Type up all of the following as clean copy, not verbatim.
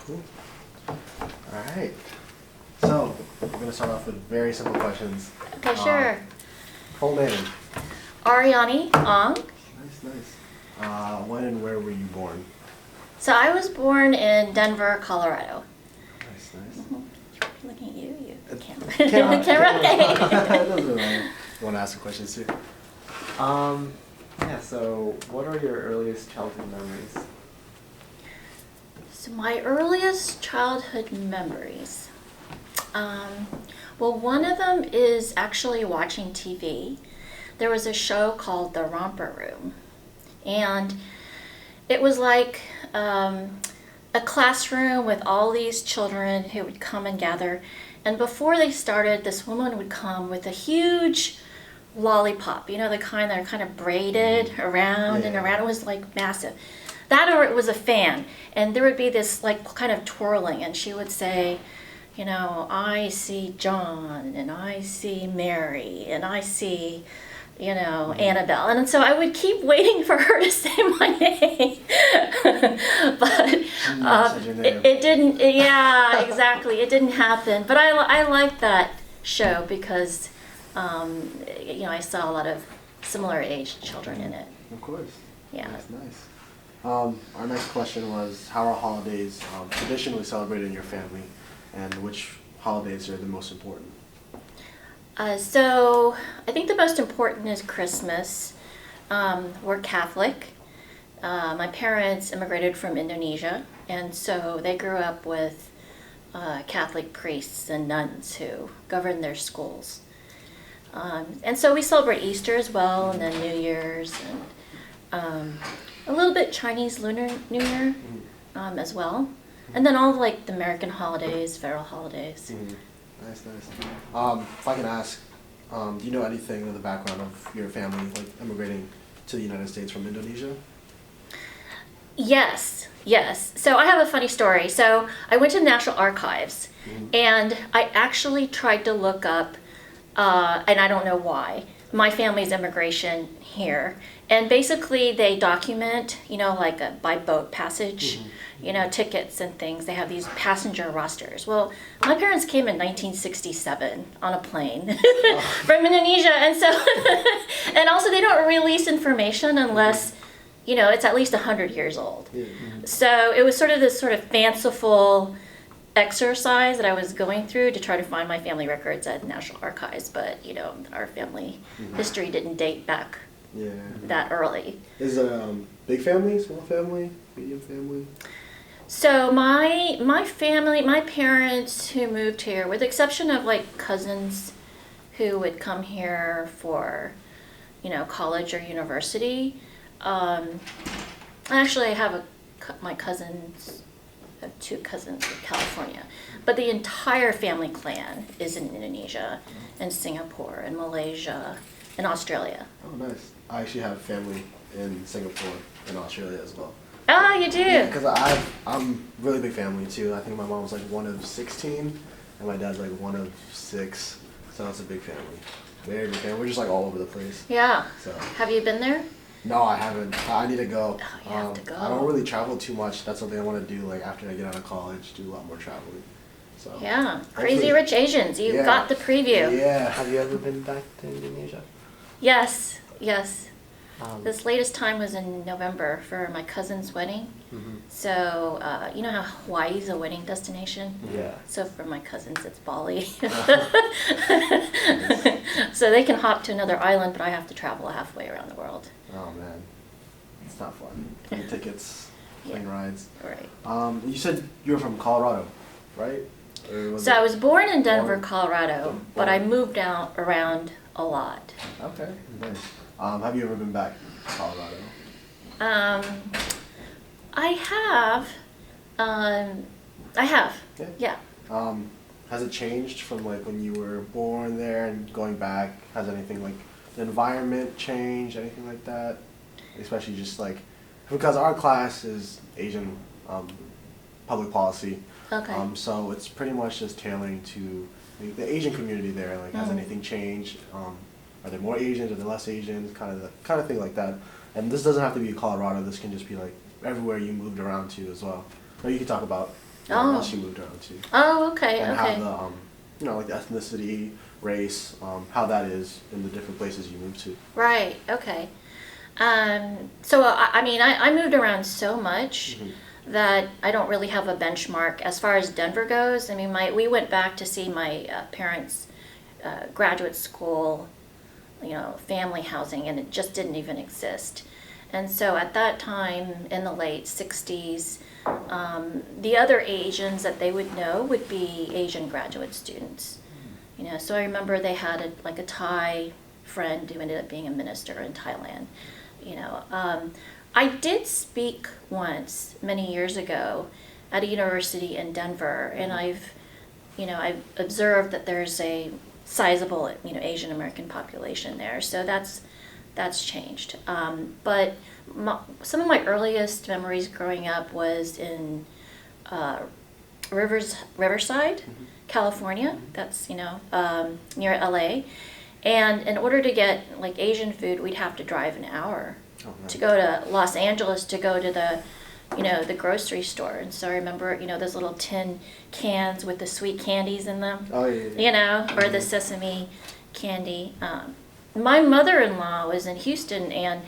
Cool. All right. So we're gonna start off with very simple questions. Okay, sure. Full name. Aryani Ong. Nice. When and where were you born? So I was born in Denver, Colorado. Nice. Looking at you can't. Camera. Camera. It doesn't matter. You want to ask some questions too? Yeah, so what are your earliest childhood memories? So my earliest childhood memories. Well, one of them is actually watching TV. There was a show called The Romper Room, and it was like a classroom with all these children who would come and gather. And before they started, this woman would come with a huge lollipop, you know, the kind that are kind of braided around and around. It was like massive. That, or it was a fan, and there would be this like kind of twirling, and she would say, you know, I see John, and I see Mary, and I see, you know, Annabelle. And so I would keep waiting for her to say my name. But it didn't, yeah, exactly. It didn't happen. But I liked that show because, you know, I saw a lot of similar aged children in it. Of course. Yeah. That's nice. Our next question was, how are holidays traditionally celebrated in your family, and which holidays are the most important? So I think the most important is Christmas. We're Catholic. My parents immigrated from Indonesia, and so they grew up with Catholic priests and nuns who govern their schools. And so we celebrate Easter as well, and then New Year's, and a little bit Chinese Lunar New Year as well. And then all like the American holidays, federal holidays. Nice. If I can ask, do you know anything in the background of your family, like immigrating to the United States from Indonesia? Yes. So I have a funny story. So I went to the National Archives, and I actually tried to look up, and I don't know why, my family's immigration here. And basically they document, you know, like by boat passage, you know, tickets and things. They have these passenger rosters. Well, my parents came in 1967 on a plane from Indonesia. And so, and also they don't release information unless, you know, it's at least 100 years old. So it was sort of this sort of fanciful exercise that I was going through to try to find my family records at National Archives. But, you know, our family history didn't date back that early. Is it big family, small family, medium family? So my family, my parents who moved here, with the exception of like cousins who would come here for, you know, college or university. Actually, I have my cousins. I have 2 cousins in California, but the entire family clan is in Indonesia, and Singapore, and Malaysia, and Australia. Oh, nice. I actually have family in Singapore and Australia as well. Oh, you do? Yeah, because I'm really big family too. I think my mom was like one of 16, and my dad's like one of 6. So it's a big family, very big family. We're just like all over the place. Yeah. So. Have you been there? No, I haven't. I need to go. Oh, you have to go. I don't really travel too much. That's something I want to do. Like after I get out of college, do a lot more traveling. So. Yeah, Crazy Rich Asians. You got the preview. Yeah. Have you ever been back to Indonesia? Yes. This latest time was in November for my cousin's wedding. So, you know how Hawaii's a wedding destination? Yeah. So for my cousins, it's Bali. So they can hop to another island, but I have to travel halfway around the world. Oh man, it's not fun. Plane tickets, plane rides. Right. You said you were from Colorado, right? So I was born in Denver, Colorado, but I moved out around a lot. Okay, nice. Have you ever been back to Colorado? I have. Yeah. Has it changed from like when you were born there and going back? Has anything like the environment changed, anything like that? Especially just like, because our class is Asian public policy. Okay. So it's pretty much just tailoring to the Asian community there. Like, has anything changed? Are there more Asians? Are there less Asians? Kind of thing like that. And this doesn't have to be Colorado. This can just be like everywhere you moved around to as well. Or you can talk about Oh. She moved around too. Oh, okay, And okay. how the like the ethnicity, race, how that is in the different places you move to. Right, okay. So, I mean, I moved around so much that I don't really have a benchmark as far as Denver goes. I mean, we went back to see my parents' graduate school, family housing, and it just didn't even exist. And so at that time, in the late 60s, the other Asians that they would know would be Asian graduate students. So I remember they had a Thai friend who ended up being a minister in Thailand. I did speak once many years ago at a university in Denver, and I've observed that there's a sizable Asian American population there. So that's changed. But some of my earliest memories growing up was in Riverside, California. That's near LA. And in order to get like Asian food, we'd have to drive an hour to go to Los Angeles to go to the grocery store. And so I remember those little tin cans with the sweet candies in them. Oh yeah. Or the sesame candy. My mother-in-law was in Houston, and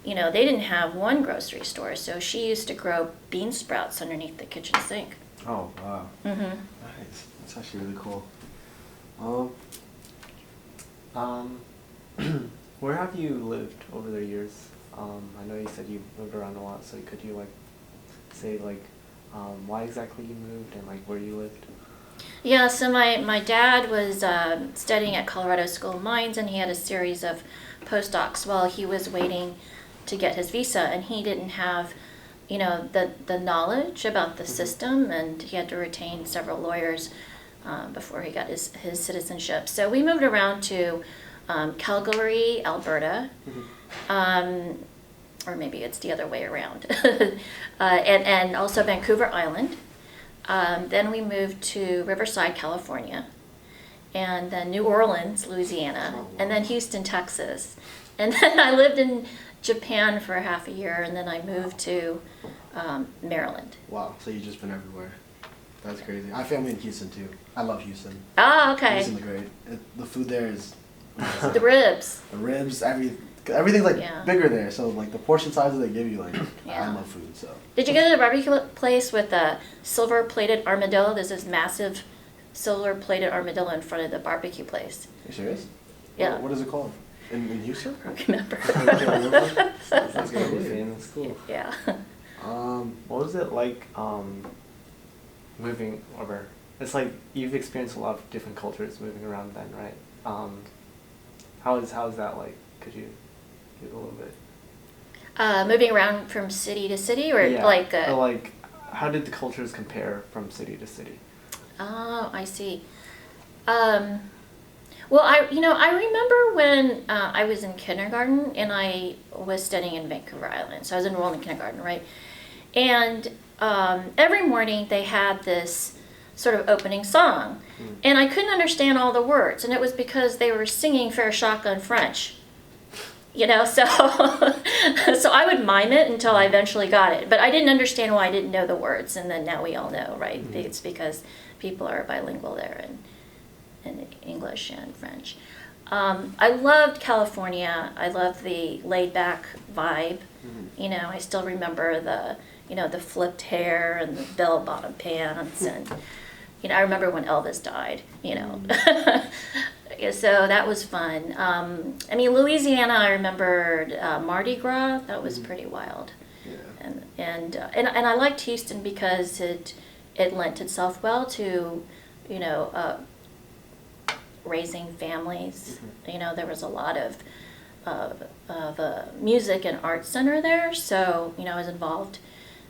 they didn't have one grocery store, so she used to grow bean sprouts underneath the kitchen sink. Oh wow. Nice. That's actually really cool. Where have you lived over the years? I know you said you moved around a lot, so could you say why exactly you moved and where you lived? Yeah, so my dad was studying at Colorado School of Mines, and he had a series of postdocs while he was waiting to get his visa, and he didn't have the knowledge about the system, and he had to retain several lawyers before he got his citizenship. So we moved around to Calgary, Alberta, or maybe it's the other way around, and also Vancouver Island. Then we moved to Riverside, California, and then New Orleans, Louisiana, Oh, wow. and then Houston, Texas. And then I lived in Japan for half a year, and then I moved to Maryland. Wow. So you've just been everywhere. That's crazy. I have family in Houston too. I love Houston. Oh, okay. Houston's great. The food there is. The ribs. The ribs, everything's Yeah. bigger there. So the portion sizes they give you, I Yeah. love food. So. Did you go to the barbecue place with a silver-plated armadillo? There's this massive silver-plated armadillo in front of the barbecue place. Are you serious? Yeah. What is it called? In Houston? I don't remember. That's gonna be famous. Cool. Yeah. What was it like moving over? It's like you've experienced a lot of different cultures moving around then, right? How is that like? Could you give a little bit? Moving around from city to city, or Yeah. like. Or how did the cultures compare from city to city? Oh, I see. Well, I remember when I was in kindergarten and I was studying in Vancouver Island. So I was enrolled in kindergarten, right? And every morning they had this sort of opening song. And I couldn't understand all the words. And it was because they were singing Fair Shotgun French. So so I would mime it until I eventually got it. But I didn't understand why I didn't know the words. And then now we all know, right? It's because people are bilingual there in English and French. I loved California. I loved the laid-back vibe. I still remember the flipped hair and the bell-bottom pants, and I remember when Elvis died. So that was fun. Louisiana, I remembered Mardi Gras. That was pretty wild. Yeah. And I liked Houston because it lent itself well to raising families. There was a lot of music and art center there, so I was involved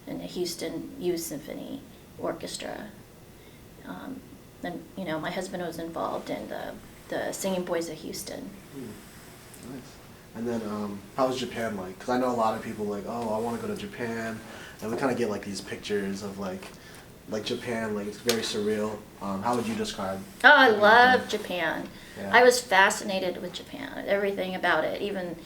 in the Houston Youth Symphony Orchestra. And my husband was involved in the Singing Boys of Houston. Nice. And then how was Japan like? Because I know a lot of people oh, I want to go to Japan, and we kind of get these pictures of like Japan, it's very surreal. How would you describe? Oh, I love Japan. Yeah. I was fascinated with Japan. Everything about it, even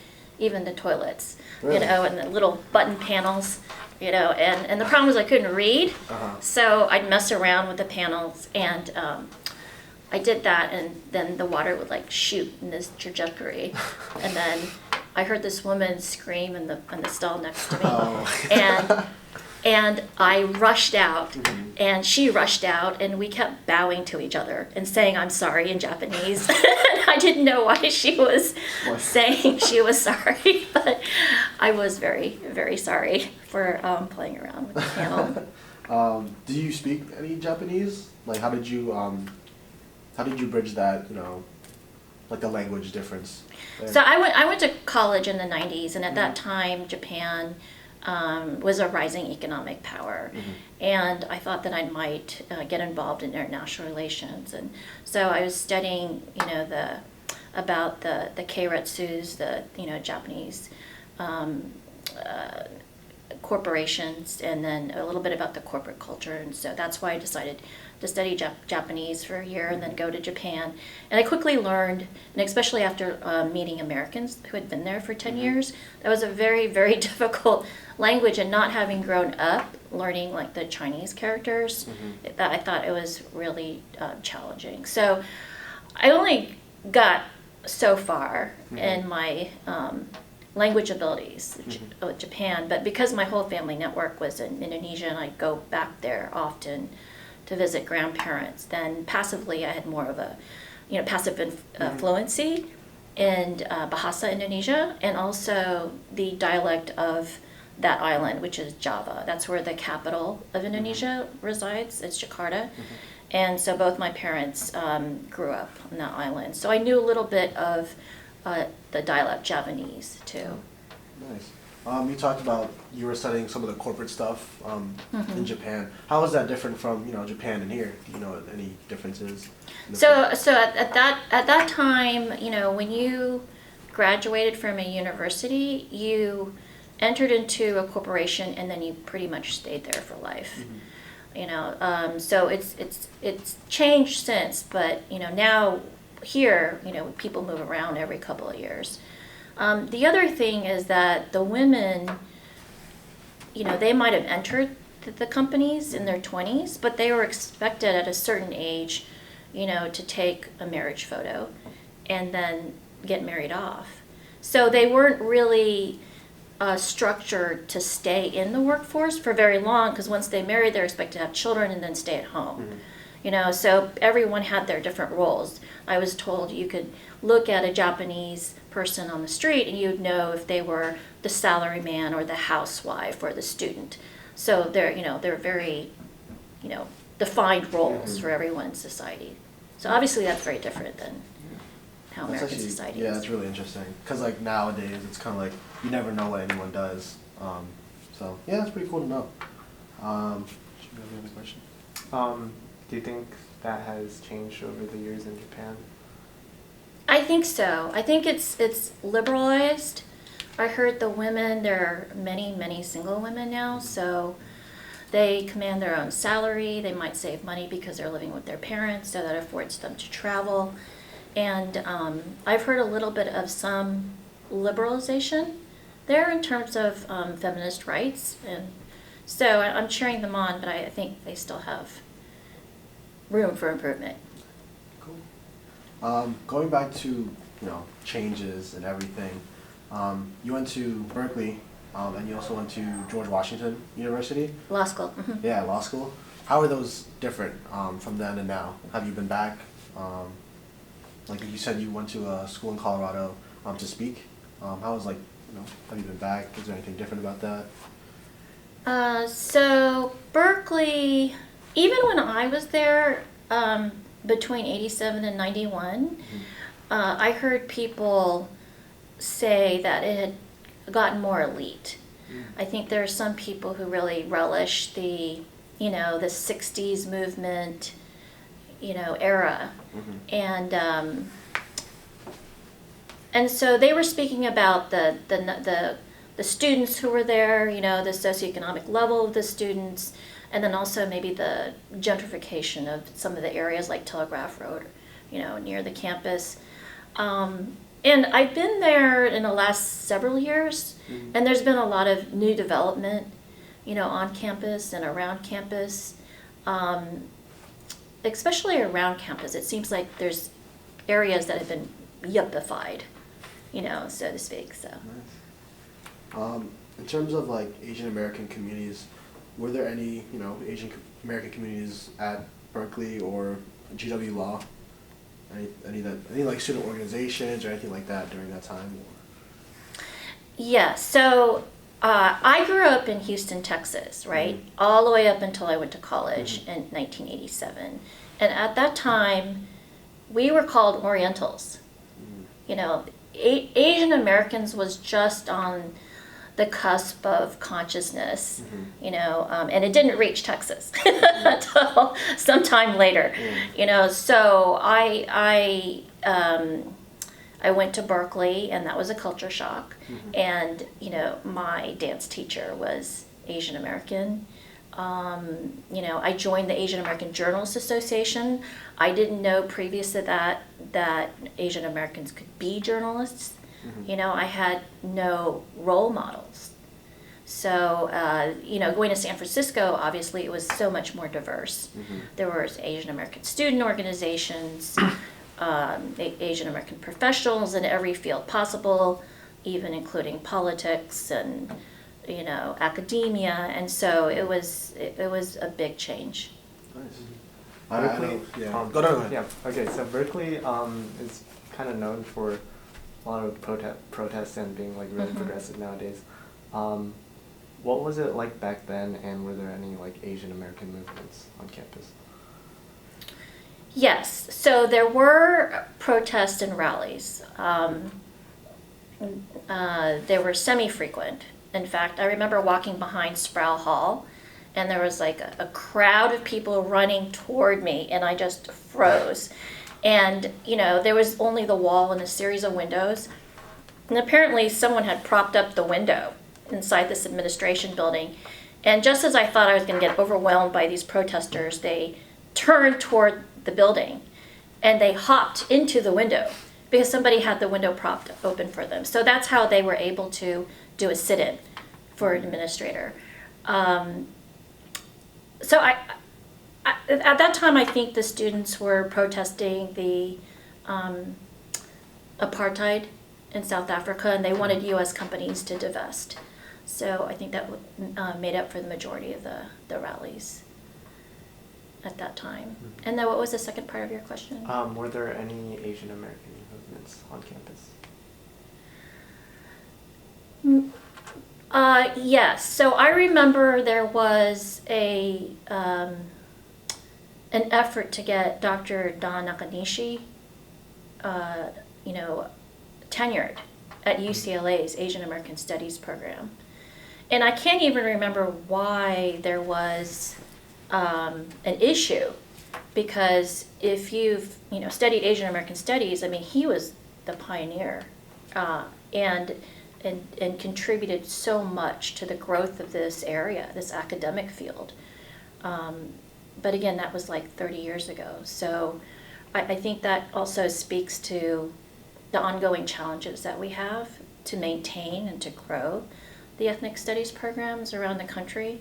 the toilets, Really? and the little button panels. you know, and the problem was I couldn't read, Uh-huh. so I'd mess around with the panels, and I did that, and then the water would like shoot in this trajectory, and then I heard this woman scream in the stall next to me, Oh. and I rushed out, and she rushed out, and we kept bowing to each other and saying "I'm sorry" in Japanese. I didn't know why she was saying she was sorry, but I was very, very sorry for playing around with the panel. Do you speak any Japanese? Like, how did you bridge that, like the language difference there? So I went to college in the 90s, and at that time, Japan was a rising economic power. And I thought that I might get involved in international relations. And so I was studying, about the keiretsus, the, Japanese corporations, and then a little bit about the corporate culture. And so that's why I decided to study Japanese for a year and then go to Japan. And I quickly learned, and especially after meeting Americans who had been there for 10 years, that was a very, very difficult language, and not having grown up learning like the Chinese characters, I thought it was really challenging. So I only got so far in my language abilities with Japan, but because my whole family network was in Indonesia and I'd go back there often to visit grandparents, then passively I had more of a passive fluency in Bahasa Indonesia, and also the dialect of that island, which is Java. That's where the capital of Indonesia resides. It's Jakarta. And so both my parents grew up on that island. So I knew a little bit of the dialect Javanese too. Nice. You talked about you were studying some of the corporate stuff in Japan. How is that different from Japan and here? Do you know any differences? So at that time, when you graduated from a university, you entered into a corporation and then you pretty much stayed there for life. So it's changed since, but now here, people move around every couple of years. The other thing is that the women, they might have entered the companies in their 20s, but they were expected at a certain age, to take a marriage photo and then get married off. So they weren't really structured to stay in the workforce for very long, because once they married, they're expected to have children and then stay at home. So everyone had their different roles. I was told you could look at a Japanese person on the street and you'd know if they were the salaryman or the housewife or the student. So they're very, defined roles for everyone in society. So obviously that's very different than how That's American actually, society yeah, is. that's really interesting. Because like nowadays, it's kind of like you never know what anyone does. So yeah, that's pretty cool to know. Should we have any other question? Do you think that has changed over the years in Japan? I think so. I think it's liberalized. I heard the women, there are many, many single women now, so they command their own salary. They might save money because they're living with their parents, so that affords them to travel. And I've heard a little bit of some liberalization there in terms of feminist rights. And so I'm cheering them on, but I think they still have room for improvement. Cool. Going back to changes and everything, you went to Berkeley, and you also went to George Washington University. Law school. Yeah, law school. How are those different from then and now? Have you been back? Like you said, you went to a school in Colorado to speak. How was have you been back? Is there anything different about that? So Berkeley, even when I was there, between 87 and 91, I heard people say that it had gotten more elite. I think there are some people who really relish the, the 60s movement, era. And so they were speaking about the students who were there, the socioeconomic level of the students, and then also maybe the gentrification of some of the areas like Telegraph Road, near the campus. And I've been there in the last several years, and there's been a lot of new development. on campus and around campus. Especially around campus, it seems like there's areas that have been yuppified, so to speak. So. Nice. In terms of like Asian American communities, were there any Asian American communities at Berkeley or GW Law? Any like student organizations or anything like that during that time? Yeah. So I grew up in Houston, Texas, right, Mm-hmm. all the way up until I went to college in 1987, and at that time, we were called Orientals. Asian Americans was just on the cusp of consciousness, and it didn't reach Texas until sometime later, So I went to Berkeley, and that was a culture shock. And my dance teacher was Asian American. I joined the Asian American Journalists Association. I didn't know previous to that Asian Americans could be journalists. I had no role models. So, going to San Francisco, obviously it was so much more diverse. There were Asian American student organizations, Asian American professionals in every field possible, even including politics and academia, and so it was a big change. Nice. Berkeley, Go ahead. Yeah. Okay. So Berkeley is kind of known for a lot of protests and being like really progressive nowadays. What was it like back then, and were there any like Asian American movements on campus? Yes. So there were protests and rallies. They were semi-frequent. In fact, I remember walking behind Sproul Hall, and there was like a crowd of people running toward me, and I just froze. And, there was only the wall and a series of windows. And apparently someone had propped up the window inside this administration building. And just as I thought I was going to get overwhelmed by these protesters, they turned toward the building, and they hopped into the window because somebody had the window propped open for them. So that's how they were able to do a sit-in for an administrator. So at that time, I think the students were protesting the apartheid in South Africa, and they wanted U.S. companies to divest. So I think that made up for the majority of the rallies at that time. And then what was the second part of your question? Were there any Asian American movements on campus? Yes. So I remember there was an effort to get Dr. Don Nakanishi, tenured at UCLA's Asian American Studies program. And I can't even remember why there was an issue, because if you've studied Asian American Studies, I mean, he was the pioneer, and contributed so much to the growth of this area, this academic field. But again, that was like 30 years ago. So I think that also speaks to the ongoing challenges that we have to maintain and to grow the ethnic studies programs around the country,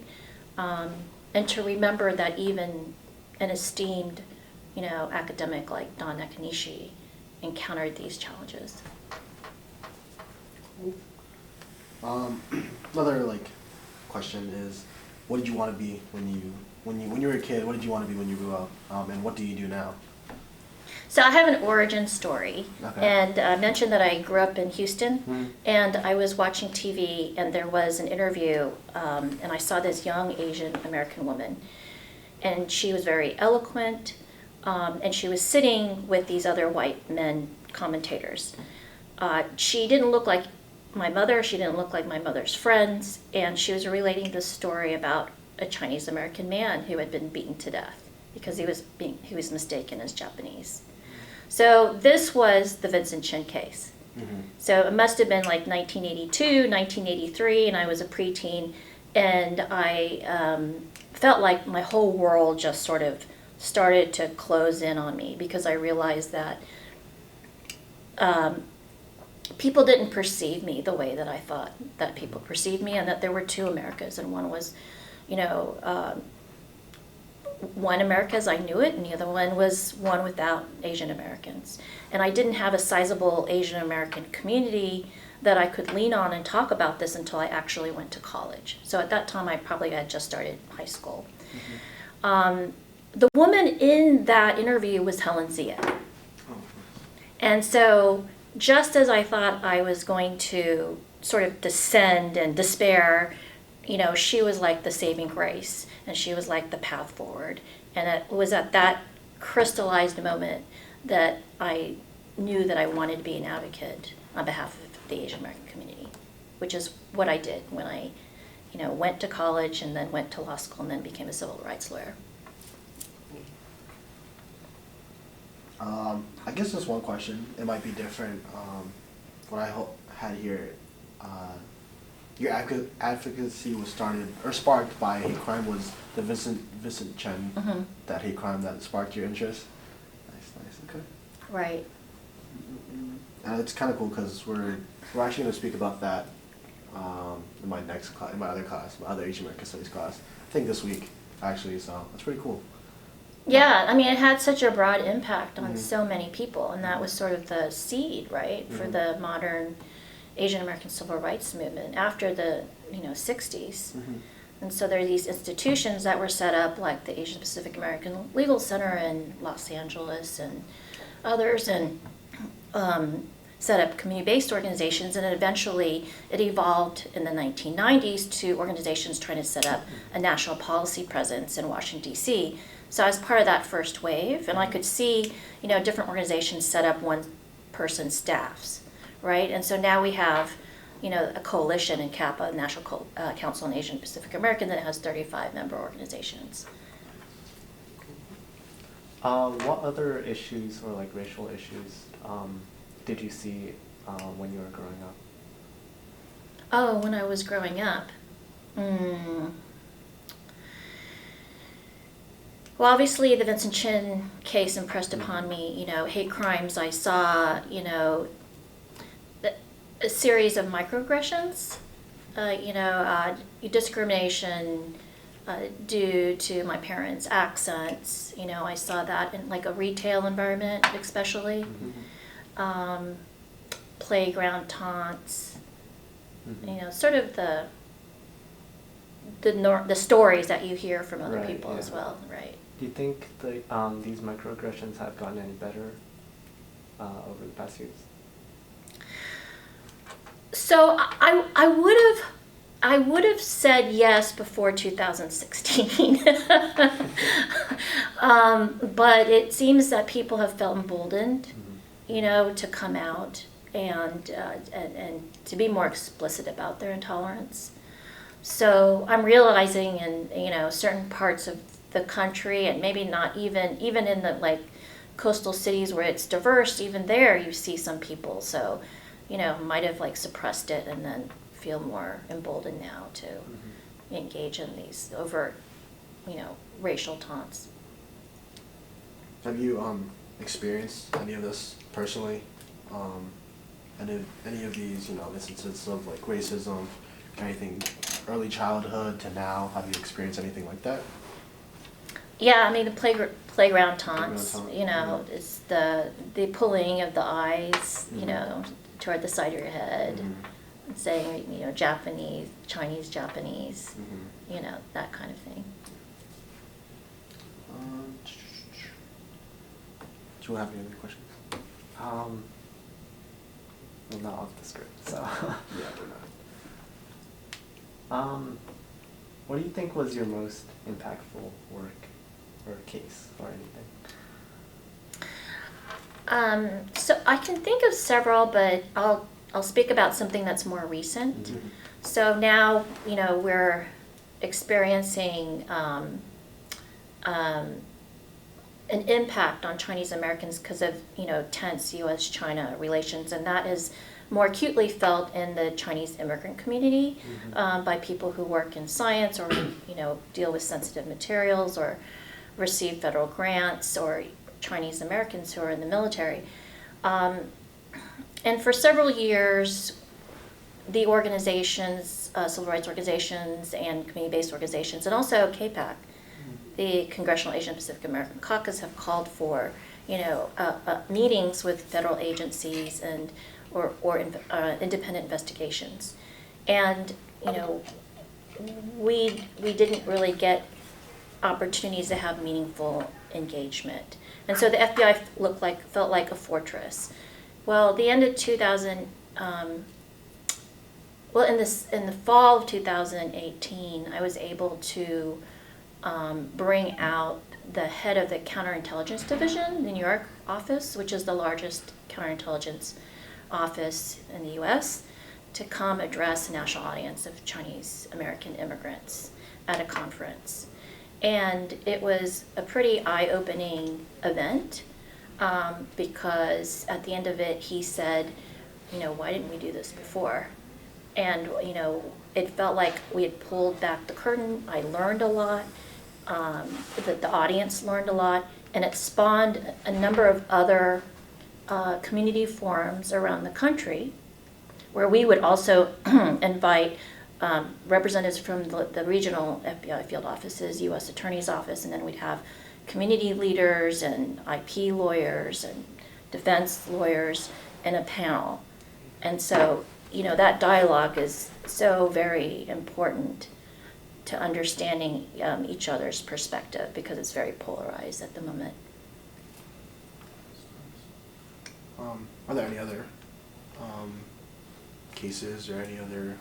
and to remember that even an esteemed, academic like Don Nakanishi encountered these challenges. Another question is, what did you want to be when you were a kid? What did you want to be when you grew up, and what do you do now? So I have an origin story, Okay. and I mentioned that I grew up in Houston, and I was watching TV, and there was an interview, and I saw this young Asian American woman, and she was very eloquent, and she was sitting with these other white men commentators. She didn't look like my mother, she didn't look like my mother's friends, and she was relating this story about a Chinese American man who had been beaten to death because he was mistaken as Japanese. So this was the Vincent Chin case. So it must have been like 1982, 1983, and I was a preteen, and I felt like my whole world just sort of started to close in on me, because I realized that people didn't perceive me the way that I thought that people perceived me, and that there were two Americas, and one was, you know, one America as I knew it, and the other one was one without Asian Americans. And I didn't have a sizable Asian American community that I could lean on and talk about this until I actually went to college. So at that time, I probably had just started high school. The woman in that interview was Helen Zia. And so just as I thought I was going to sort of descend and despair, you know, she was like the saving grace, and she was like the path forward. And it was at that crystallized moment that I knew that I wanted to be an advocate on behalf of the Asian American community, which is what I did when I, you know, went to college and then went to law school and then became a civil rights lawyer. I guess just one question. It might be different. What I had here, your advocacy was started or sparked by a hate crime. Was the Vincent Chen that hate crime that sparked your interest? Nice. Okay. Right. And it's kind of cool because we're actually going to speak about that in my next class, in my other Asian American Studies class. I think this week actually. So that's pretty cool. Yeah, I mean, it had such a broad impact on so many people, and that was sort of the seed, right, for the modern Asian American civil rights movement after the, you know, 60s. And so there are these institutions that were set up, like the Asian Pacific American Legal Center in Los Angeles and others, and set up community-based organizations, and eventually it evolved in the 1990s to organizations trying to set up a national policy presence in Washington, D.C. So I was part of that first wave, and I could see, you know, different organizations set up one-person staffs, right? And so now we have, you know, a coalition in CAPA, National Council on Asian Pacific American, that has 35 member organizations. What other issues or like racial issues did you see when you were growing up? Oh, when I was growing up. Well, obviously the Vincent Chin case impressed upon me, you know, hate crimes. I saw, you know, a series of microaggressions, you know, discrimination due to my parents' accents. You know, I saw that in like a retail environment, especially. Playground taunts, you know, sort of the stories that you hear from other people as well, right? Do you think these microaggressions have gotten any better over the past years? So I would have said yes before 2016, but it seems that people have felt emboldened, you know, to come out and to be more explicit about their intolerance. So I'm realizing in, you know, certain parts of the country, and maybe not even in the like coastal cities where it's diverse, even there you see some people, so, you know, might have like suppressed it and then feel more emboldened now to engage in these overt, you know, racial taunts. Have you experienced any of this personally? Any of these, you know, instances of like racism, anything early childhood to now? Have you experienced anything like that? Yeah, I mean the playground taunts. You know, it's the pulling of the eyes, you know, toward the side of your head, and saying, you know, Japanese, Chinese, Japanese, you know, that kind of thing. Do you have any other questions? Well, not off the script, so. Yeah, we're not. What do you think was your most impactful work or case or anything? So I can think of several, but I'll speak about something that's more recent. So now, you know, we're experiencing an impact on Chinese Americans because of, you know, tense U.S.-China relations, and that is more acutely felt in the Chinese immigrant community by people who work in science or, you know, deal with sensitive materials or receive federal grants, or Chinese Americans who are in the military. And for several years, the organizations, civil rights organizations and community-based organizations, and also CAPAC, the Congressional Asian Pacific American Caucus, have called for, meetings with federal agencies and or independent investigations. And, we didn't really get opportunities to have meaningful engagement. And so the FBI felt like a fortress. Well, the end of 2000, in the fall of 2018, I was able to bring out the head of the Counterintelligence Division, the New York office, which is the largest counterintelligence office in the U.S., to come address a national audience of Chinese American immigrants at a conference. And it was a pretty eye-opening event because at the end of it, he said, why didn't we do this before? And, it felt like we had pulled back the curtain. I learned a lot. The audience learned a lot. And it spawned a number of other community forums around the country where we would also invite representatives from the regional FBI field offices, U.S. Attorney's Office, and then we'd have community leaders and IP lawyers and defense lawyers in a panel. And so, that dialogue is so very important to understanding each other's perspective because it's very polarized at the moment. Are there any other cases or any other?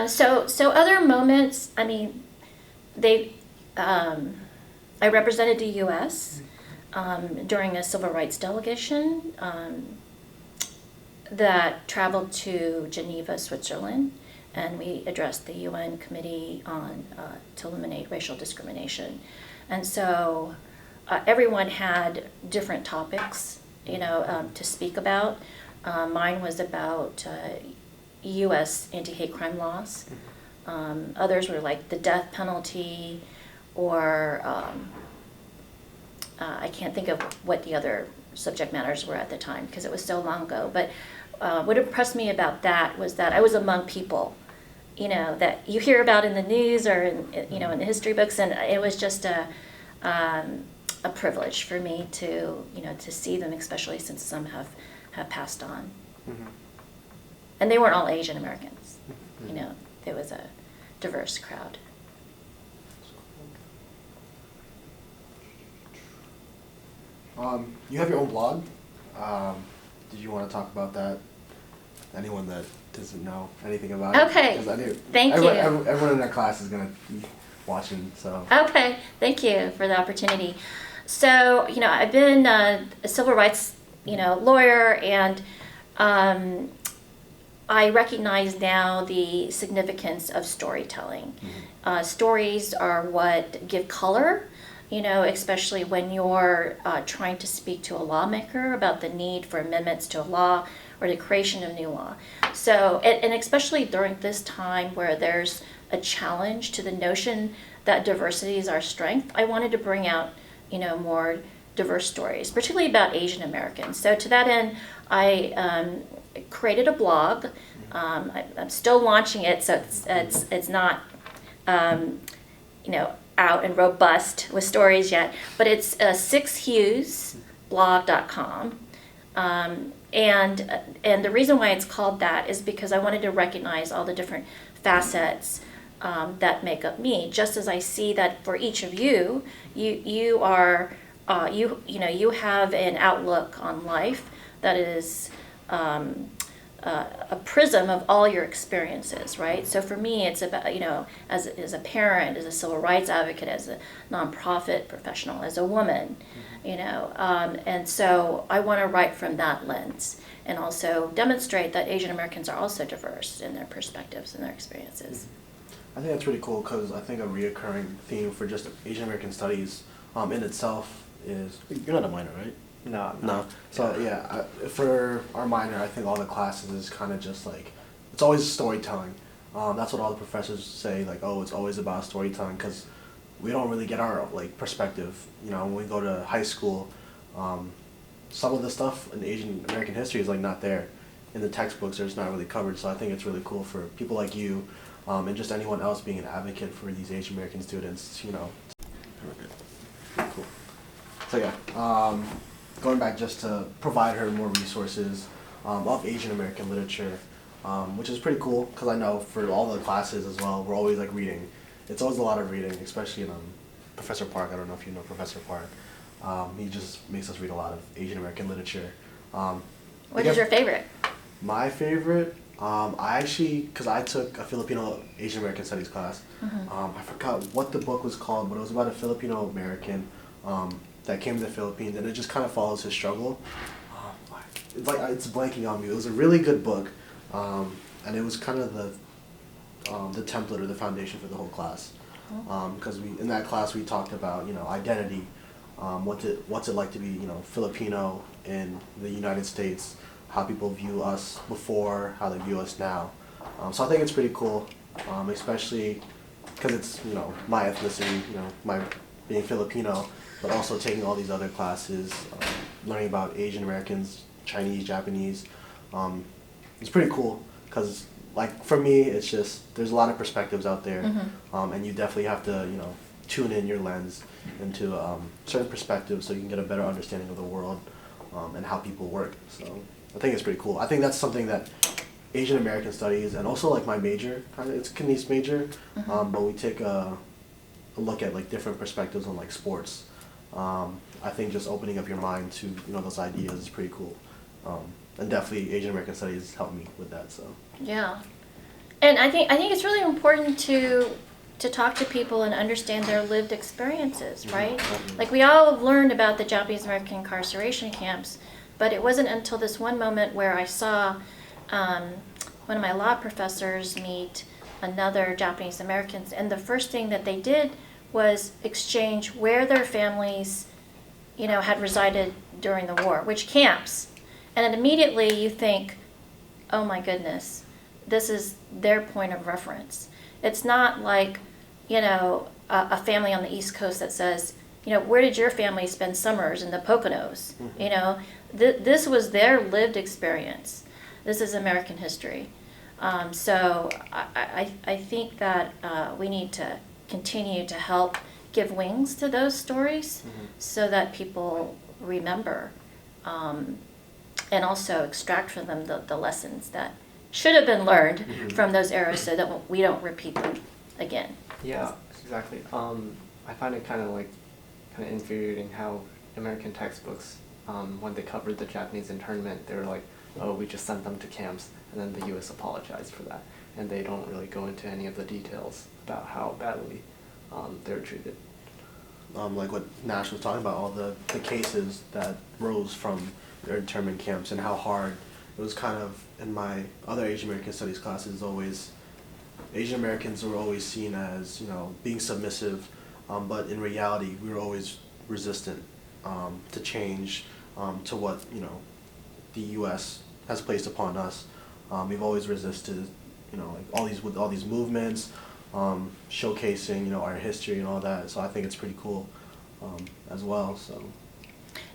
So other moments, I represented the U.S. During a civil rights delegation that traveled to Geneva, Switzerland, and we addressed the UN Committee on to eliminate racial discrimination. And so everyone had different topics, to speak about. Mine was about U.S. anti-hate crime laws. Others were like the death penalty, or I can't think of what the other subject matters were at the time because it was so long ago. But what impressed me about that was that I was among people, that you hear about in the news or in the history books, and it was just a privilege for me to to see them, especially since some have passed on. Mm-hmm. And they weren't all Asian Americans. Mm-hmm. It was a diverse crowd. You have your own blog. Did you want to talk about that? Anyone that doesn't know anything about it? Okay. Thank you. Everyone in our class is going to be watching, so. Okay. Thank you for the opportunity. So, I've been a civil rights, lawyer, and I recognize now the significance of storytelling. Mm-hmm. Stories are what give color, especially when you're trying to speak to a lawmaker about the need for amendments to a law or the creation of new law. So, and especially during this time where there's a challenge to the notion that diversity is our strength, I wanted to bring out, more diverse stories, particularly about Asian Americans. So to that end, I created a blog. I'm still launching it, so it's not, out and robust with stories yet, but it's 6huesblog.com. And the reason why it's called that is because I wanted to recognize all the different facets that make up me. Just as I see that for each of you, you are you have an outlook on life that is a prism of all your experiences, right? So for me, it's about, as a parent, as a civil rights advocate, as a nonprofit professional, as a woman, and so I want to write from that lens and also demonstrate that Asian Americans are also diverse in their perspectives and their experiences. I think that's really cool because I think a reoccurring theme for just Asian American studies in itself is, you're not a minor, right? No. So yeah, for our minor, I think all the classes is kind of just like, it's always storytelling. That's what all the professors say, like, oh, it's always about storytelling because we don't really get our perspective. When we go to high school, some of the stuff in Asian American history is like not there in the textbooks, or it's not really covered. So I think it's really cool for people like you, and just anyone else being an advocate for these Asian American students, you know. Cool. So yeah, going back just to provide her more resources of Asian American literature, which is pretty cool because I know for all the classes as well, we're always like reading. It's always a lot of reading, especially in Professor Park. I don't know if you know Professor Park. He just makes us read a lot of Asian American literature. What is your favorite? My favorite, I actually, because I took a Filipino Asian American Studies class. I forgot what the book was called, but it was about a Filipino American that came to the Philippines, and it just kind of follows his struggle. It's like it's blanking on me. It was a really good book, and it was kind of the template or the foundation for the whole class. Because in that class we talked about, you know, identity, what's it like to be, you know, Filipino in the United States, how people view us before, how they view us now. So I think it's pretty cool, especially because it's, you know, my ethnicity, you know, my being Filipino, but also taking all these other classes, learning about Asian Americans, Chinese, Japanese. It's pretty cool because, like, for me, it's just there's a lot of perspectives out there, and you definitely have to, you know, tune in your lens into certain perspectives so you can get a better understanding of the world and how people work. So I think it's pretty cool. I think that's something that Asian American Studies, and also like my major, kind of, it's a Canese major, but we take a look at like different perspectives on like sports. I think just opening up your mind to, you know, those ideas is pretty cool. And definitely Asian American Studies helped me with that. So Yeah, and I think it's really important to talk to people and understand their lived experiences, right? Like we all have learned about the Japanese American incarceration camps, but it wasn't until this one moment where I saw one of my law professors meet another Japanese Americans, and the first thing that they did was exchange where their families, you know, had resided during the war, which camps. And then immediately you think, oh my goodness, this is their point of reference. It's not like, you know, a family on the East Coast that says, you know, where did your family spend summers in the Poconos? You know, this was their lived experience. This is American history. So I think that we need to continue to help give wings to those stories so that people remember and also extract from them the lessons that should have been learned from those eras so that we don't repeat them again. Yeah, exactly. I find it kind of infuriating how American textbooks, when they covered the Japanese internment, they were like, oh, we just sent them to camps, and then the U.S. apologized for that. And they don't really go into any of the details about how badly they were treated. Like what Nash was talking about, all the cases that rose from their internment camps and how hard it was. Kind of in my other Asian American Studies classes, always Asian Americans were always seen as, you know, being submissive, but in reality we were always resistant to change, to what, you know, the U.S. has placed upon us. We've always resisted, you know, like all these movements, showcasing, you know, our history and all that. So I think it's pretty cool as well. So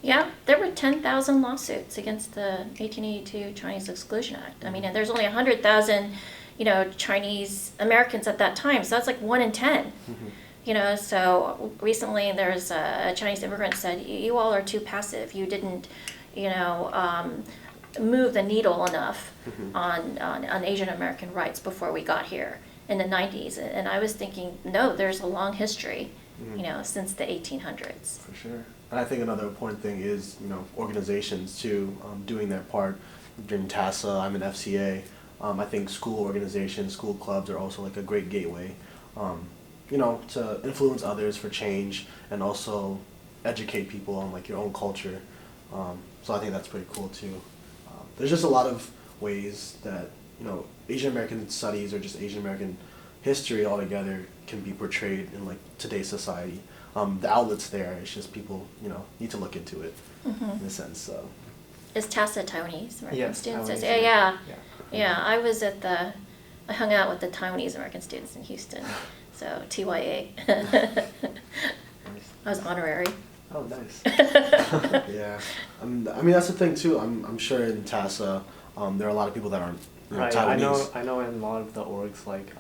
Yeah, there were 10,000 lawsuits against the 1882 Chinese Exclusion Act. I mean, and there's only 100,000, you know, Chinese Americans at that time. So that's like 1 in 10. You know, so recently there's a Chinese immigrant said, you all are too passive. You didn't, you know, move the needle enough on Asian American rights before we got here in the 90s. And I was thinking, no, there's a long history, you know, since the 1800s. for sure. And I think another important thing is, you know, organizations too, doing their part. During TASA, I'm an FCA. I think school organizations, school clubs are also like a great gateway, you know, to influence others for change and also educate people on like your own culture. So I think that's pretty cool too. There's just a lot of ways that, you know, Asian American studies or just Asian American history altogether can be portrayed in like today's society. The outlet's there. It's just people, you know, need to look into it in a sense. So. Is TASA Taiwanese American Yes, students? Taiwanese, Yeah. I hung out with the Taiwanese American students in Houston. So TYA. I was honorary. Oh, nice. Yeah, I mean that's the thing too. I'm sure in TASA, there are a lot of people that aren't Right. Taiwanese. I know in a lot of the orgs, like,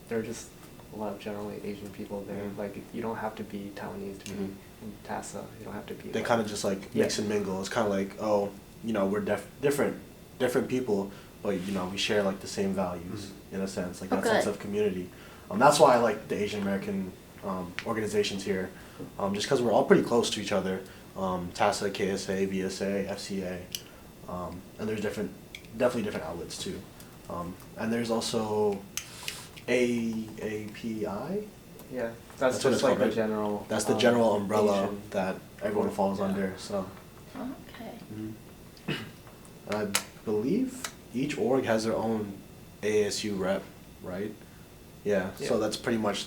there are just a lot of generally Asian people there. Mhm. Like, you don't have to be Taiwanese to be Mhm. in TASA. You don't have to be. They like, kind of just like mix and mingle. It's kind of like, oh, we're different people, but we share like the same values in a sense, like Oh, that sense good. of community. That's why I like the Asian American organizations here, just because we're all pretty close to each other. TASA, KSA, VSA, FCA, and there's definitely different outlets too. And there's also AAPI. Yeah, that's what just it's like called, the right? general. That's the general umbrella Asian. that everyone falls Yeah. under. So. Okay. Mhm. And I believe each org has their own ASU rep, right? Yeah. So Yeah. that's pretty much,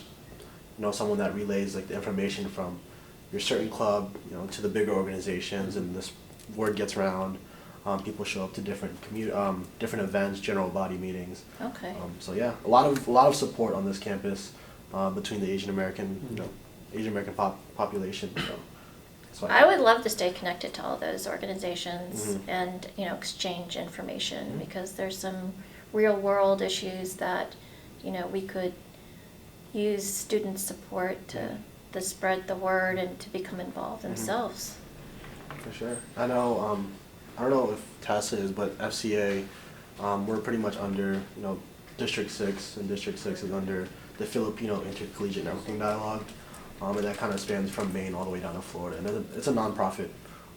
someone that relays like the information from your certain club, to the bigger organizations, and this word gets around. People show up to different different events, general body meetings. Okay. So yeah, a lot of support on this campus between the Asian American, Asian American population. So I would love to stay connected to all those organizations Mhm. and, exchange information Mhm. because there's some real world issues that, we could use student support to spread the word and to become involved themselves. For sure. I know, I don't know if TASA is, but FCA, we're pretty much under, District 6, and District 6 is under the Filipino Intercollegiate Networking Dialogue, and that kind of spans from Maine all the way down to Florida. And it's a nonprofit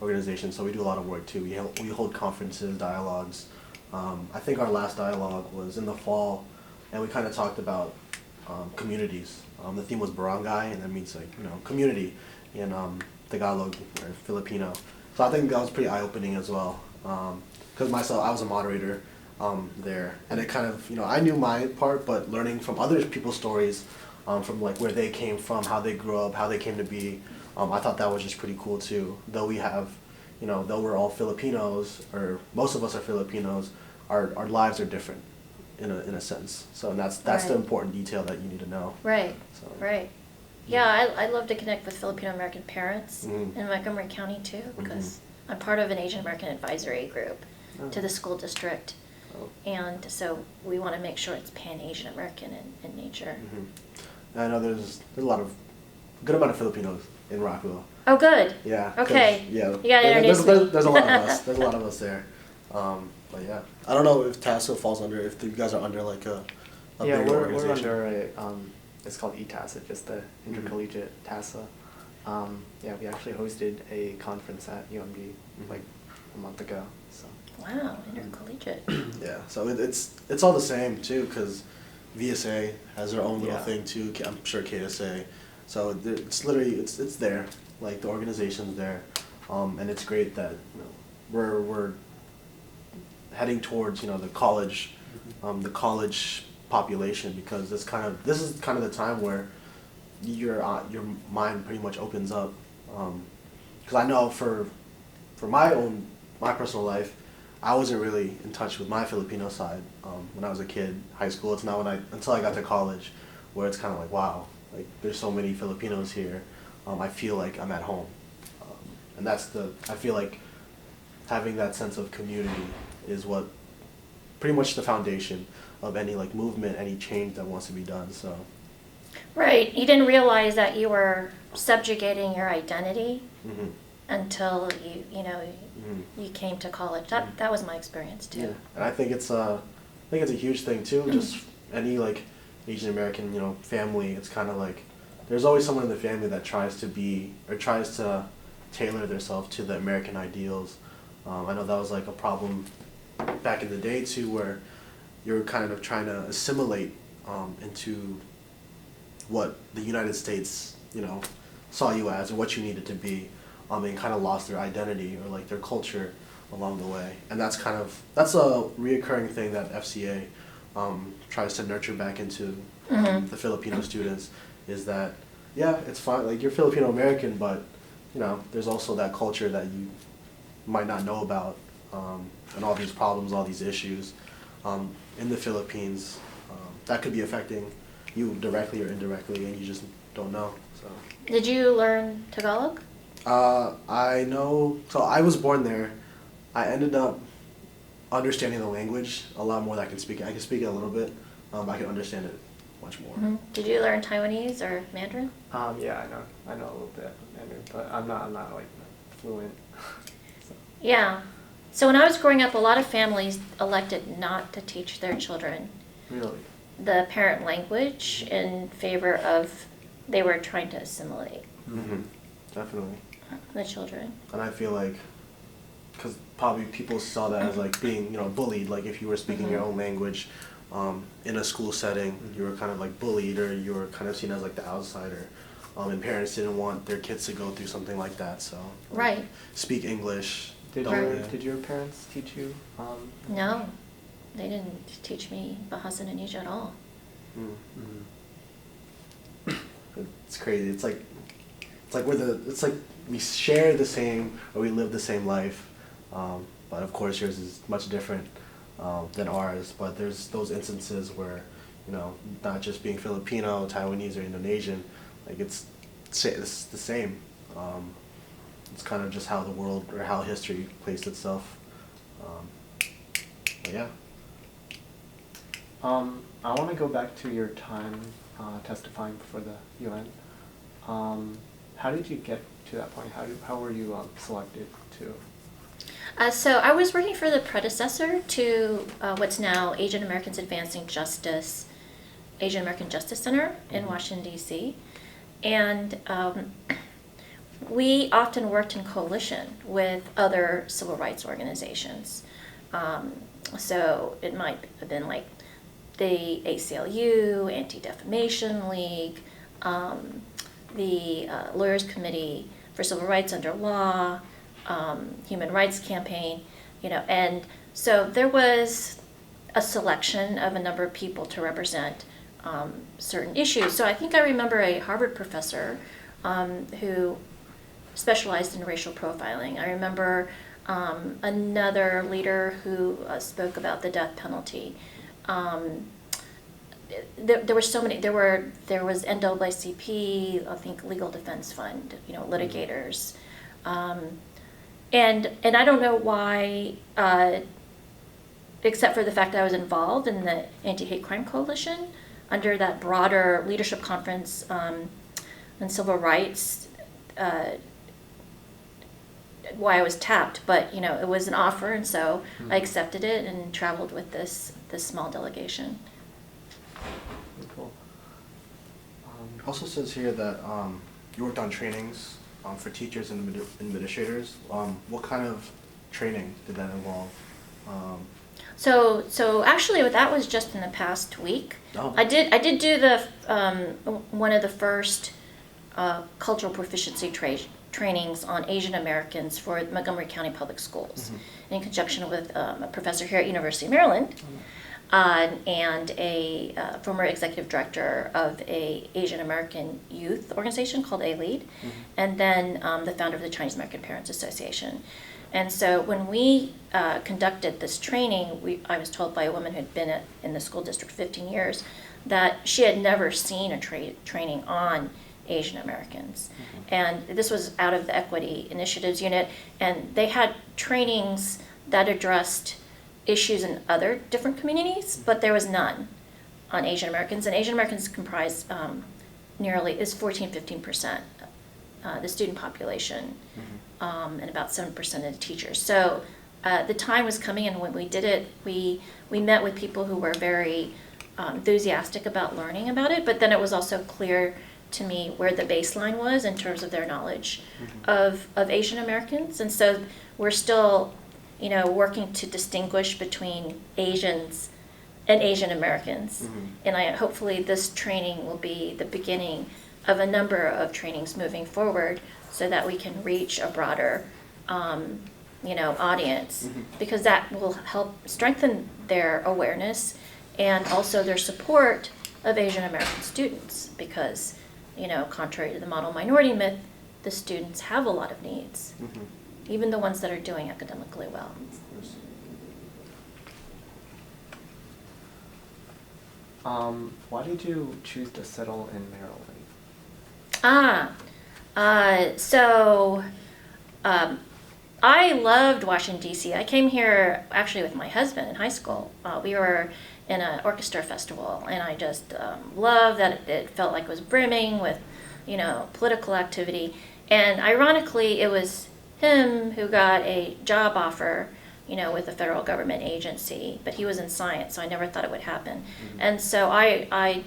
organization, so we do a lot of work too. We hold conferences, dialogues. I think our last dialogue was in the fall, and we kind of talked about communities. The theme was barangay, and that means like community in Tagalog or Filipino. So I think that was pretty eye-opening as well. Because myself, I was a moderator there, and it kind of I knew my part, but learning from other people's stories, from like where they came from, how they grew up, how they came to be, I thought that was just pretty cool too. Though we have, though we're all Filipinos, or most of us are Filipinos, our lives are different in a sense. So that's the Right. important detail that you need to know. Right, So, right. Yeah, I'd love to connect with Filipino American parents Mhm. in Montgomery County too, because Mhm. I'm part of an Asian American advisory group to the school district. Oh. And so we want to make sure it's Pan-Asian American in nature. Mhm. And I know there's a lot of good amount of Filipinos in Rockville. Oh, good. Yeah. 'cause, Okay. Yeah. You gotta introduce me. There's a lot of us. There's a lot of us there. But yeah, I don't know if TASA falls under, if you guys are under like a Yeah, bigger we're organization. under a it's called ETASA, just the Intercollegiate TASA. Yeah, we actually hosted a conference at UMD like a month ago. So. Wow, intercollegiate. Yeah, so it's all the same too, because VSA has their own little Yeah. thing too. I'm sure KSA. So it's literally it's there, like the organization's there, and it's great that we're heading towards the college population, because this is kind of the time where your mind pretty much opens up, because I know for my personal life, I wasn't really in touch with my Filipino side when I was a kid, high school. It's not until I got to college, where it's kind of like, wow, like there's so many Filipinos here. I feel like I'm at home, and I feel like having that sense of community is what pretty much the foundation of any like movement, any change that wants to be done. So. Right. You didn't realize that you were subjugating your identity Mhm. until you Mhm. came to college. That was my experience too. Yeah, and I think it's a huge thing too. Just any like Asian American family, it's kind of like there's always someone in the family that tries to tailor themselves to the American ideals. I know that was like a problem back in the day too, where you're kind of trying to assimilate into what the United States saw you as, or what you needed to be, and kind of lost their identity or like their culture along the way. And that's a reoccurring thing that FCA tries to nurture back into the Filipino students, is that it's fine, like you're Filipino American, but there's also that culture that you might not know about, and all these problems, all these issues in the Philippines that could be affecting you directly or indirectly, and you just don't know. So Did you learn Tagalog? I know. So I was born there. I ended up understanding the language a lot more than I can speak it. I can speak it a little bit, but I can understand it much more. Mhm. Did you learn Taiwanese or Mandarin? Yeah, I know a little bit of Mandarin, but I'm not like fluent. So. Yeah. So when I was growing up, a lot of families elected not to teach their children Really? the parent language in favor of they were trying to assimilate Mm-hmm. Definitely. the children. And I feel like, because probably people saw that as like being, bullied. Like if you were speaking your own language in a school setting, you were kind of like bullied, or you were kind of seen as like the outsider. And parents didn't want their kids to go through something like that. So like, Right. speak English. Did your parents teach you? No, they didn't teach me Bahasa Indonesia at all. Mm-hmm. It's crazy. It's like we share the same, or we live the same life, but of course yours is much different than ours. But there's those instances where, not just being Filipino, Taiwanese, or Indonesian, like it's the same. It's kind of just how the world or how history placed itself. But yeah. I want to go back to your time testifying before the UN. How did you get to that point? How were you selected to? So I was working for the predecessor to what's now Asian Americans Advancing Justice, Asian American Justice Center in Washington, D.C. And we often worked in coalition with other civil rights organizations. So it might have been like the ACLU, Anti-Defamation League, the Lawyers Committee for Civil Rights Under Law, Human Rights Campaign, and so there was a selection of a number of people to represent certain issues. So I think I remember a Harvard professor who specialized in racial profiling. I remember another leader who spoke about the death penalty. There were so many. There was NAACP, I think Legal Defense Fund, litigators, and I don't know why, except for the fact that I was involved in the Anti-Hate Crime Coalition under that broader leadership conference on civil rights. Why I was tapped, but it was an offer, and so I accepted it and traveled with this small delegation. Cool. It also says here that you worked on trainings for teachers and administrators. What kind of training did that involve? So actually, that was just in the past week. Oh. I did do the one of the first cultural proficiency trainings on Asian Americans for Montgomery County Public Schools, in conjunction with a professor here at University of Maryland, and a former executive director of a Asian American youth organization called AALEAD, and then the founder of the Chinese American Parents Association. And so when we conducted this training, I was told by a woman who had been in the school district 15 years that she had never seen a training on Asian Americans. And this was out of the Equity Initiatives Unit, and they had trainings that addressed issues in other different communities, but there was none on Asian Americans. And Asian Americans comprise is 14-15% the student population, and about 7% of the teachers. So the time was coming, and when we did it, we met with people who were very enthusiastic about learning about it, but then it was also clear to me where the baseline was in terms of their knowledge of Asian Americans. And so we're still, working to distinguish between Asians and Asian Americans. And hopefully this training will be the beginning of a number of trainings moving forward so that we can reach a broader, audience, because that will help strengthen their awareness and also their support of Asian American students, because contrary to the model minority myth, the students have a lot of needs, even the ones that are doing academically well. Why did you choose to settle in Maryland? So I loved Washington, D.C. I came here actually with my husband in high school. We were in an orchestra festival, and I just loved that it felt like it was brimming with, political activity. And ironically, it was him who got a job offer, with a federal government agency, but he was in science, so I never thought it would happen. Mm-hmm. And so I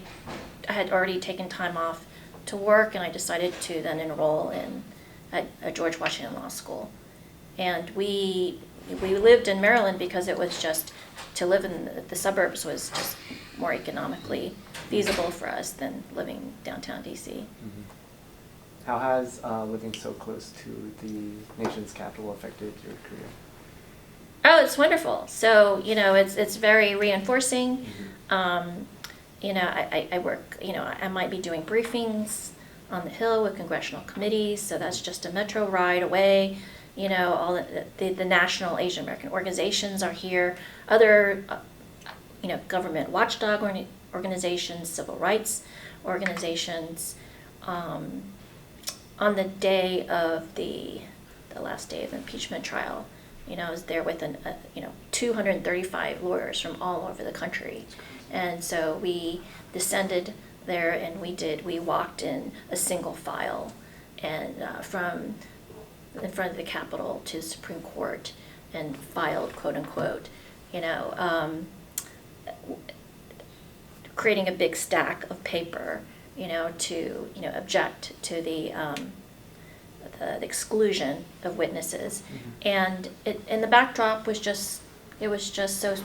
had already taken time off to work, and I decided to then enroll at George Washington Law School. And we lived in Maryland because it was just, to live in the suburbs was just more economically feasible for us than living downtown DC. Mm-hmm. How has living so close to the nation's capital affected your career? Oh, it's wonderful. So, it's very reinforcing. Mm-hmm. I work, I might be doing briefings on the Hill with congressional committees, so that's just a metro ride away. All the national Asian American organizations are here. Other, government watchdog organizations, civil rights organizations. On the day of the last day of the impeachment trial, I was there with 235 lawyers from all over the country. And so we descended there and we walked in a single file and from in front of the Capitol to the Supreme Court and filed, quote unquote, creating a big stack of paper, to, object to the exclusion of witnesses. Mm-hmm. And the backdrop was just, it was just so,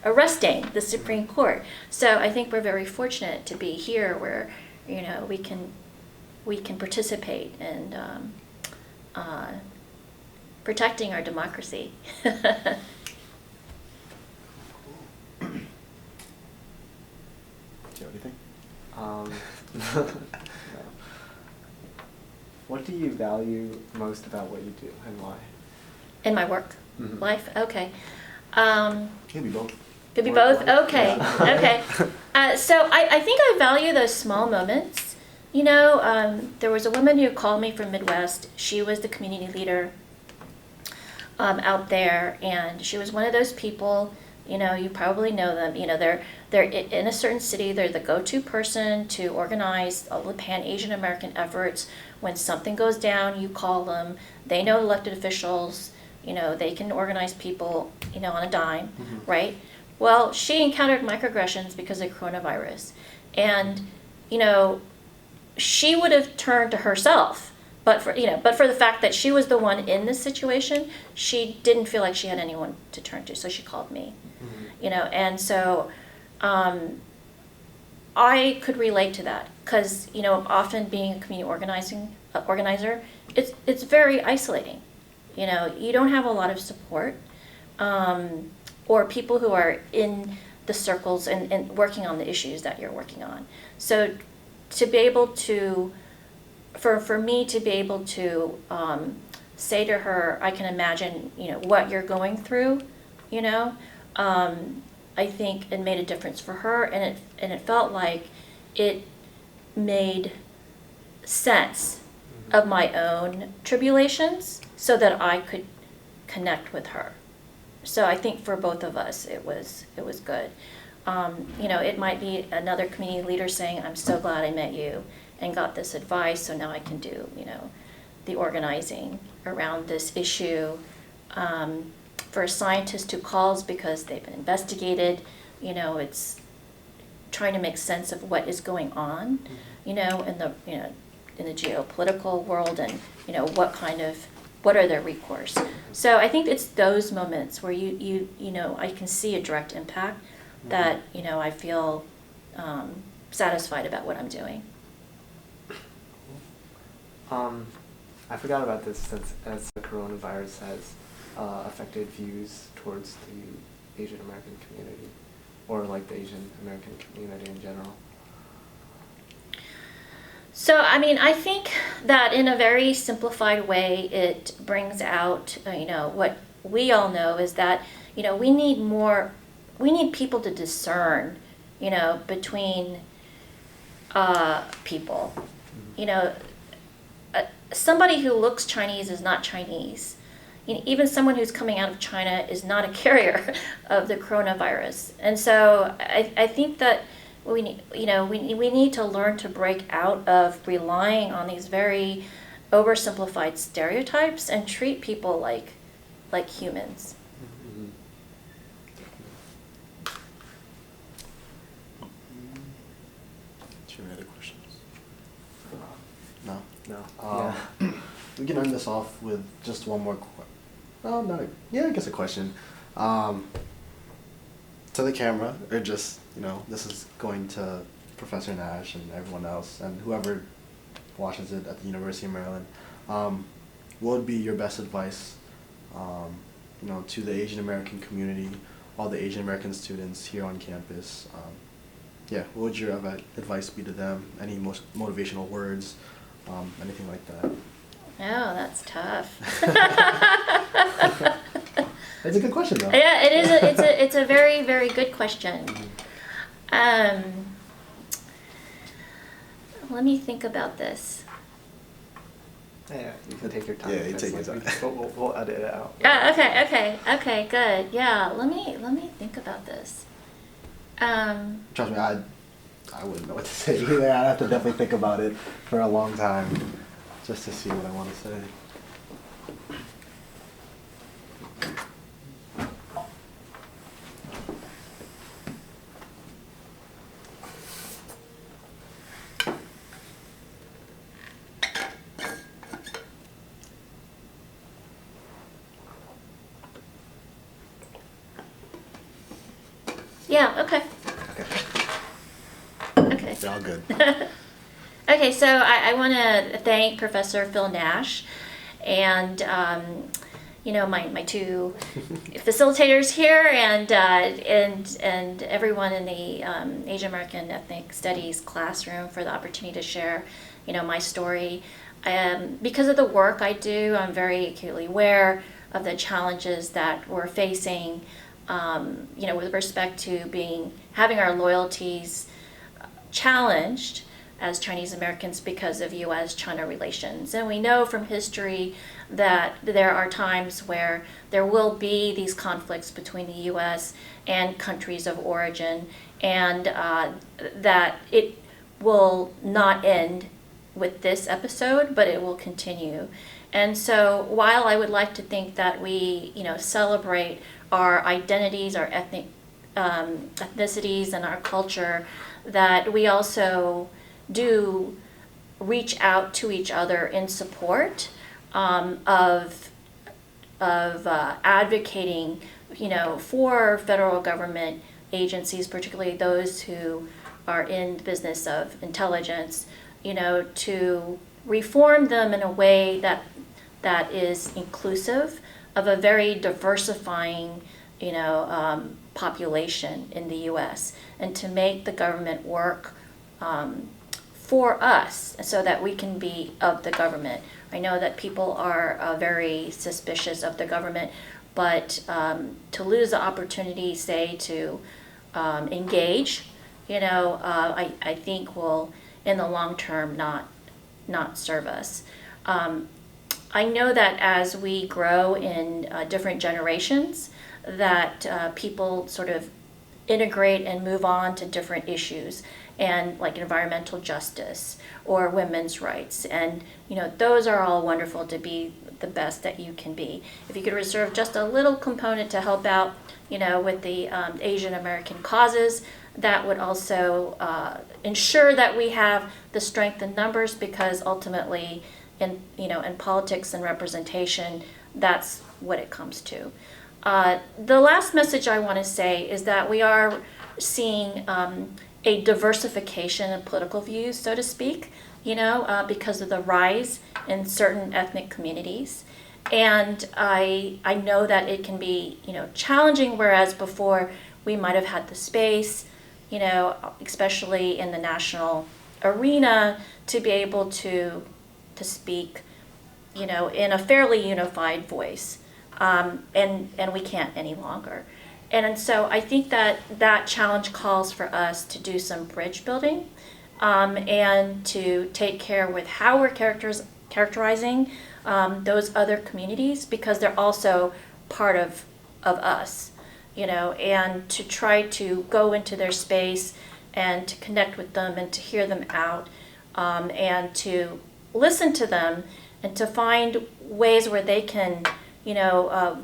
arresting the Supreme Court. So I think we're very fortunate to be here where, we can participate in protecting our democracy. Do you have anything? No. What do you value most about what you do and why? In my work Mm-hmm. life? Okay. Could be both. Could be Work both? life? Okay, Yeah. okay. So I think I value those small moments. There was a woman who called me from Midwest. She was the community leader out there, and she was one of those people, you probably know them, they're in a certain city, they're the go-to person to organize all the Pan-Asian American efforts. When something goes down, you call them. They know elected officials, they can organize people, on a dime, Mm-hmm. right? Well, she encountered microaggressions because of coronavirus. And, she would have turned to herself, but for the fact that she was the one in this situation, she didn't feel like she had anyone to turn to, so she called me. Mm-hmm. And so I could relate to that because, often being a community organizer, it's very isolating. You don't have a lot of support or people who are in the circles and working on the issues that you're working on. So to be able to, for me to be able to say to her, I can imagine, what you're going through, I think it made a difference for her, and it felt like it made sense of my own tribulations so that I could connect with her. So I think for both of us, it was good. It might be another community leader saying, I'm so glad I met you and got this advice, so now I can do, the organizing around this issue. For a scientist who calls because they've been investigated, it's trying to make sense of what is going on, in the geopolitical world, and what are their recourse. So I think it's those moments where I can see a direct impact that I feel satisfied about what I'm doing. I forgot about this since as the coronavirus has affected views towards the Asian American community, or like the Asian American community in general. So, I think that in a very simplified way, it brings out, what we all know is that, we need people to discern, between people. somebody who looks Chinese is not Chinese. Even someone who's coming out of China is not a carrier of the coronavirus. And so I think that we need to learn to break out of relying on these very oversimplified stereotypes and treat people like humans. Mm-hmm. Do you have any other questions? No? No. Yeah. We can end this off with just one more I guess a question. To the camera, or just, this is going to Professor Nash and everyone else, and whoever watches it at the University of Maryland. What would be your best advice, to the Asian American community, all the Asian American students here on campus? What would your advice be to them? Any motivational words, anything like that? Oh, that's tough. It's a good question, though. Yeah, it is. It's a very, very good question. Let me think about this. Yeah, you can take your time. Yeah, you take your time. We'll edit it out. Okay, good. Yeah, let me think about this. Trust me, I wouldn't know what to say either. I'd have to definitely think about it for a long time just to see what I want to say. Yeah, okay. They're all good. Okay, so I want to thank Professor Phil Nash and my two facilitators here and everyone in the Asian American Ethnic Studies classroom for the opportunity to share my story. Because of the work I do, I'm very acutely aware of the challenges that we're facing with respect to having our loyalties challenged as Chinese Americans because of U.S.-China relations. And we know from history that there are times where there will be these conflicts between the U.S. and countries of origin, and that it will not end with this episode, but it will continue. And so while I would like to think that we celebrate our identities, our ethnicities, and our culture, that we also do reach out to each other in support of advocating, for federal government agencies, particularly those who are in the business of intelligence, to reform them in a way that is inclusive of a very diversifying, population in the U.S. and to make the government work for us so that we can be of the government. I know that people are very suspicious of the government, but to lose the opportunity, say, to engage, I think will, in the long term, not serve us. I know that as we grow in different generations, that people sort of integrate and move on to different issues, and like environmental justice or women's rights, and those are all wonderful to be the best that you can be. If you could reserve just a little component to help out, with the Asian American causes, that would also ensure that we have the strength in numbers, because ultimately, in politics and representation, that's what it comes to. The last message I want to say is that we are seeing a diversification of political views, so to speak, because of the rise in certain ethnic communities. And I know that it can be, challenging, whereas before we might have had the space, especially in the national arena, to be able to speak, in a fairly unified voice. And we can't any longer. And so I think that challenge calls for us to do some bridge building, and to take care with how we're characterizing those other communities, because they're also part of us, and to try to go into their space and to connect with them and to hear them out, and to listen to them and to find ways where they can,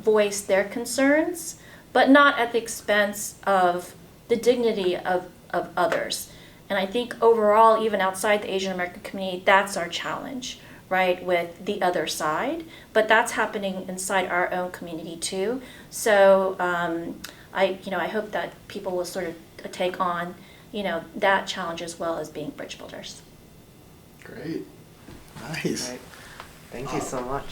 voice their concerns, but not at the expense of the dignity of others. And I think overall, even outside the Asian American community, that's our challenge, right, with the other side. But that's happening inside our own community too. So I hope that people will sort of take on, that challenge as well as being bridge builders. Great. Nice. Right. Thank you so much.